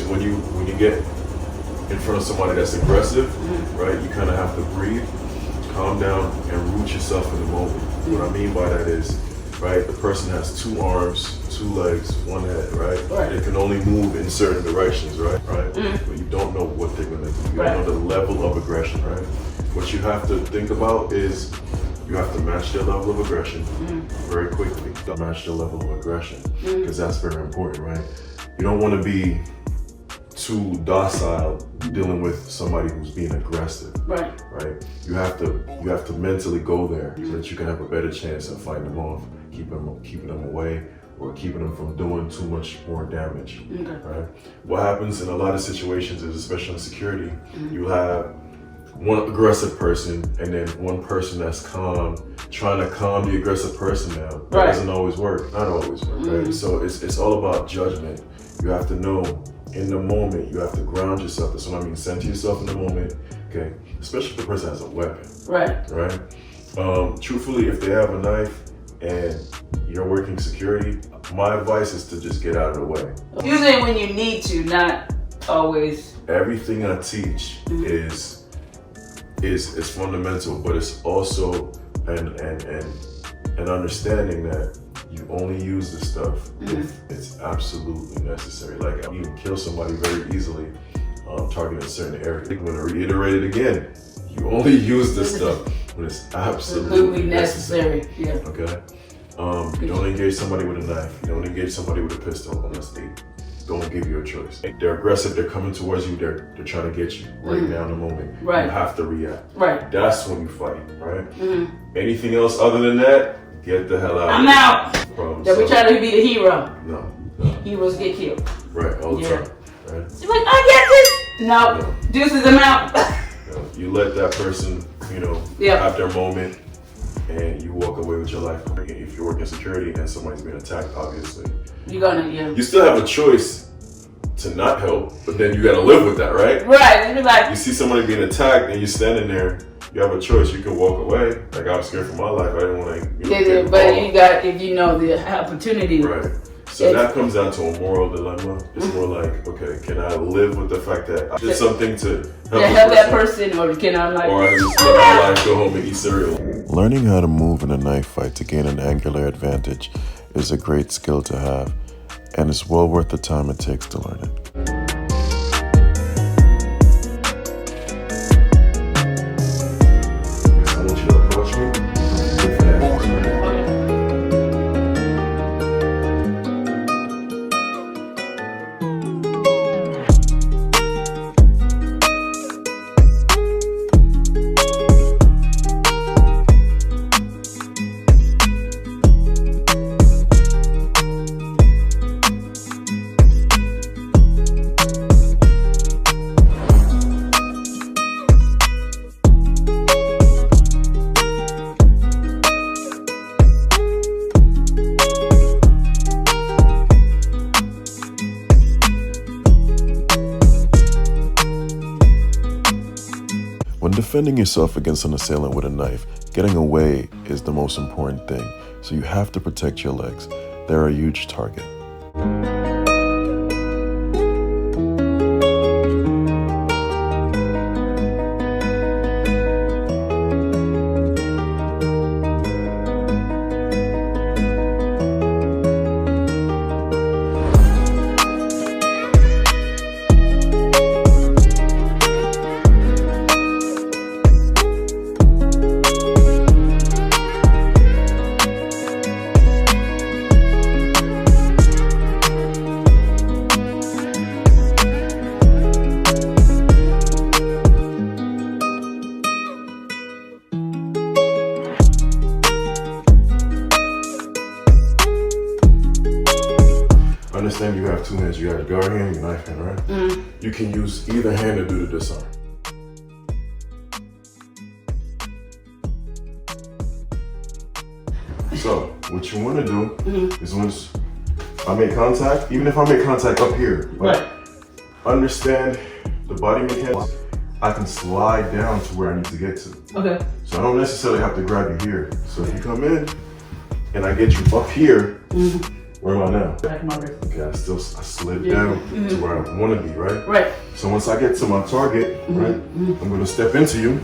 when you get in front of somebody that's aggressive, right, you kind of have to breathe, calm down, and root yourself in the moment. What I mean by that is, right, the person has 2 arms, 2 legs, 1 head, right? They can only move in certain directions, right? But you don't know what they're gonna do. You don't know the level of aggression, right? What you have to think about is you have to match their level of aggression very quickly. Match their level of aggression, because that's very important, right? You don't want to be too docile dealing with somebody who's being aggressive, right? You have to mentally go there so that you can have a better chance of fighting them off, keeping them away, or keeping them from doing too much more damage, right? What happens in a lot of situations is, especially in security, you have one aggressive person and then one person that's calm, trying to calm the aggressive person down. That doesn't always work, not always work, right? So it's all about judgment. You have to know in the moment, you have to ground yourself. That's what I mean, center yourself in the moment, okay? Especially if the person has a weapon, right? Truthfully, if they have a knife and you're working security, my advice is to just get out of the way. Usually when you need to, not always. Everything I teach is fundamental, but it's also an understanding that you only use this stuff if it's absolutely necessary. Like, you can kill somebody very easily targeting a certain area. I'm going to reiterate it again. You only use this stuff when it's absolutely necessary. Okay? You don't engage somebody with a knife. You don't engage somebody with a pistol unless they don't give you a choice. They're aggressive, they're coming towards you, they're trying to get you right now in the moment. You have to react. That's when you fight, right? Anything else other than that, get the hell out. I'm out. That we try to be the hero. No. Heroes get killed. Right, all the time. Right? You're like, I get this. No. Deuces, I'm out. You let that person, have their moment, and you walk away with your life. If you're working security and somebody's being attacked, obviously, you still have a choice to not help, but then you gotta live with that, right? Right. Like, you see somebody being attacked and you're standing there, you have a choice. You can walk away. Like, I was scared for my life. I didn't want to. But you got, if you know the opportunity. Right. So that comes down to a moral dilemma. It's more like, okay, can I live with the fact that I did something to help that person, or can I or I just let my life go home and eat cereal? Learning how to move in a knife fight to gain an angular advantage is a great skill to have, and it's well worth the time it takes to learn it. I want you to approach me. When defending yourself against an assailant with a knife, getting away is the most important thing, so you have to protect your legs. They're a huge target. Understand you have 2 hands. You got your guard hand, your knife hand, right? You can use either hand to do the disarm. So, what you want to do is once I make contact, even if I make contact up here, understand the body mechanics. I can slide down to where I need to get to. Okay. So I don't necessarily have to grab you here. So if you come in and I get you up here, Where am I now? Back of my wrist. Okay, I slid Yeah. down Mhm. to where I want to be, right? Right. So once I get to my target, right, I'm going to step into you,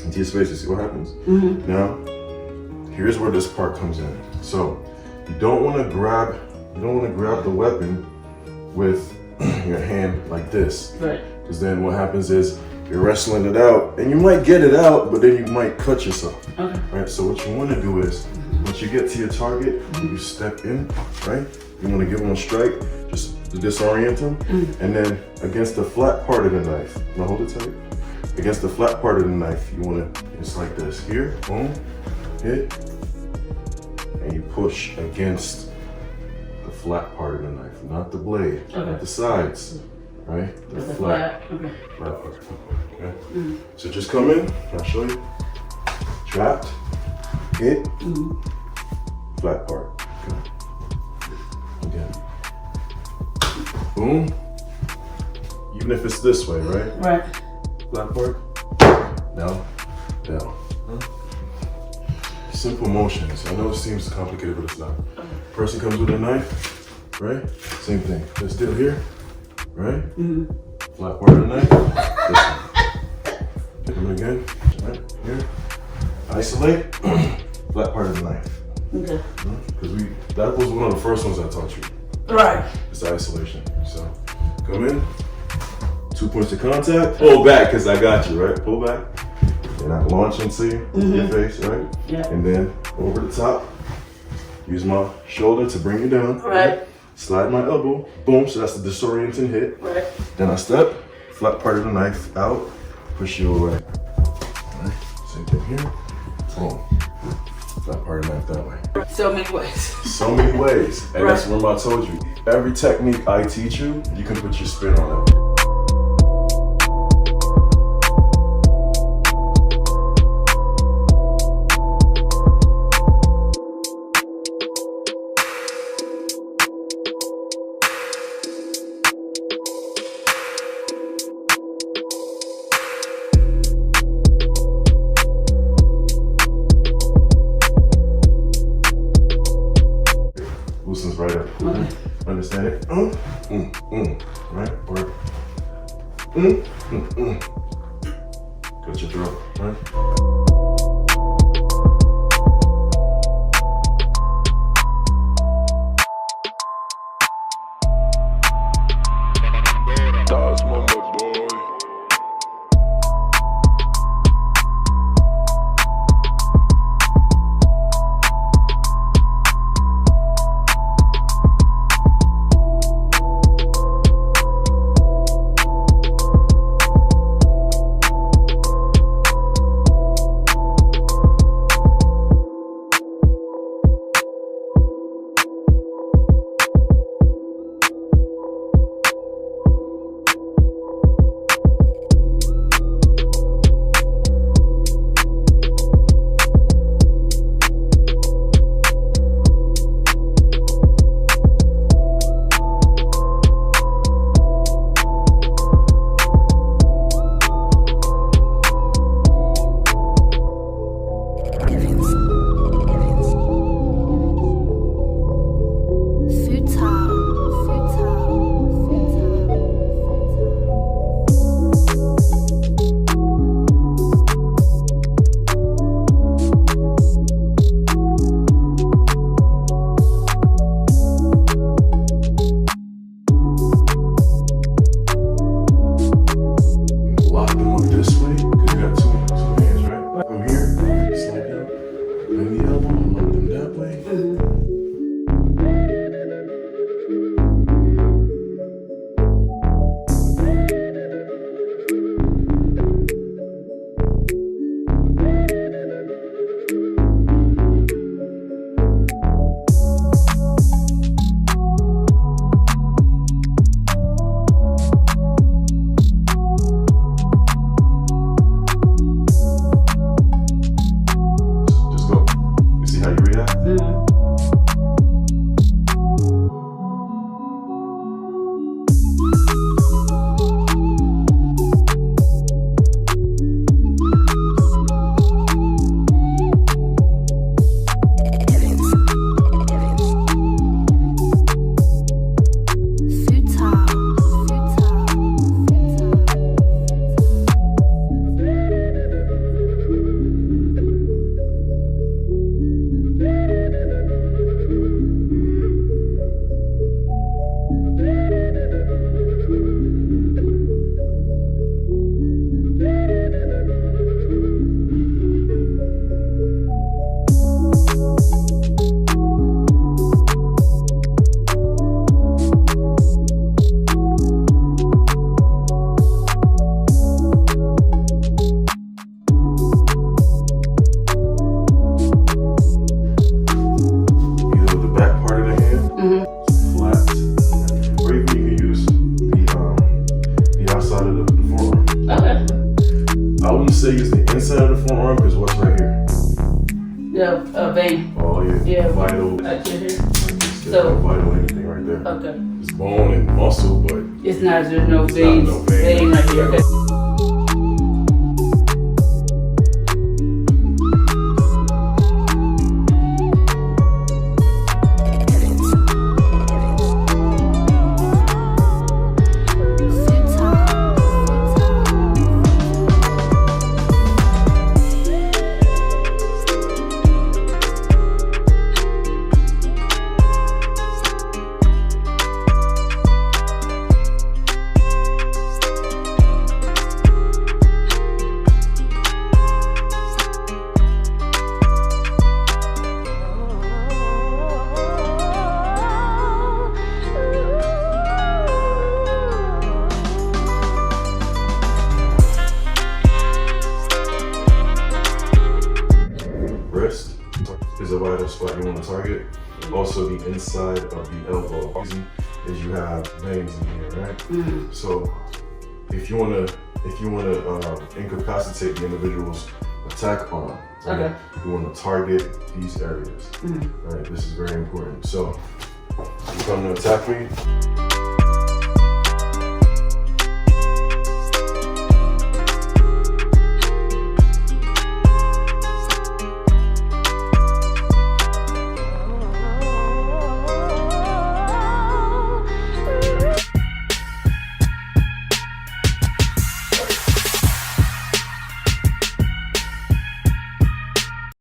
into your space, and see what happens. Now, here's where this part comes in. So you don't want to grab the weapon with your hand like this, Right. because then what happens is you're wrestling it out, and you might get it out, but then you might cut yourself. Okay. Right. So what you want to do is, once you get to your target, you step in. Right. You want to give them a strike, just to disorient them, and then against the flat part of the knife. Now hold it tight. Against the flat part of the knife, you want to. It's like this. Here, boom, hit, and you push against the flat part of the knife, not the blade, not the sides. Right? The With the flat. flat. Okay. Flat part. Okay. So just come in. I'll show you. Trapped. Hit. Flat part. Okay. Again. Boom. Even if it's this way, right? Right. Flat part. Down. Down. Simple motions. I know it seems complicated, but it's not. Person comes with a knife, right? Same thing. They're still here, right? Flat part of the knife. This one. Hit them again. Right here. Isolate. Flat part of the knife. Okay. Because that was one of the first ones I taught you. Right. It's isolation. So come in. 2 points of contact. Pull back because I got you, right? Pull back. And I launch into your face, right? Yeah. And then over the top. Use my shoulder to bring you down. Right. Slide my elbow. Boom. So that's the disorienting hit. Right. Then I step. Flat part of the knife out. Push you away. Alright. Same thing here. Boom. Flat part of the knife that way. So many ways. So many ways. And that's what I told you. Every technique I teach you, you can put your spin on it. Loosens right up. Okay. Understand it? Right? Or cut your throat, right? That's my boy. say it's the inside of the forearm because what's right here? The vein. Oh yeah. Yeah. Vital. Right here. So vital anything right there. Okay. It's bone and muscle, but It's not, there's no it's veins. not no vein. Right here. Okay. Wrist is a vital spot you want to target. Also, the inside of the elbow. Reason is you have veins in here, right? So, if you wanna incapacitate the individual's attack arm, right, Okay. you want to target these areas. Right, this is very important. So, you come to attack me.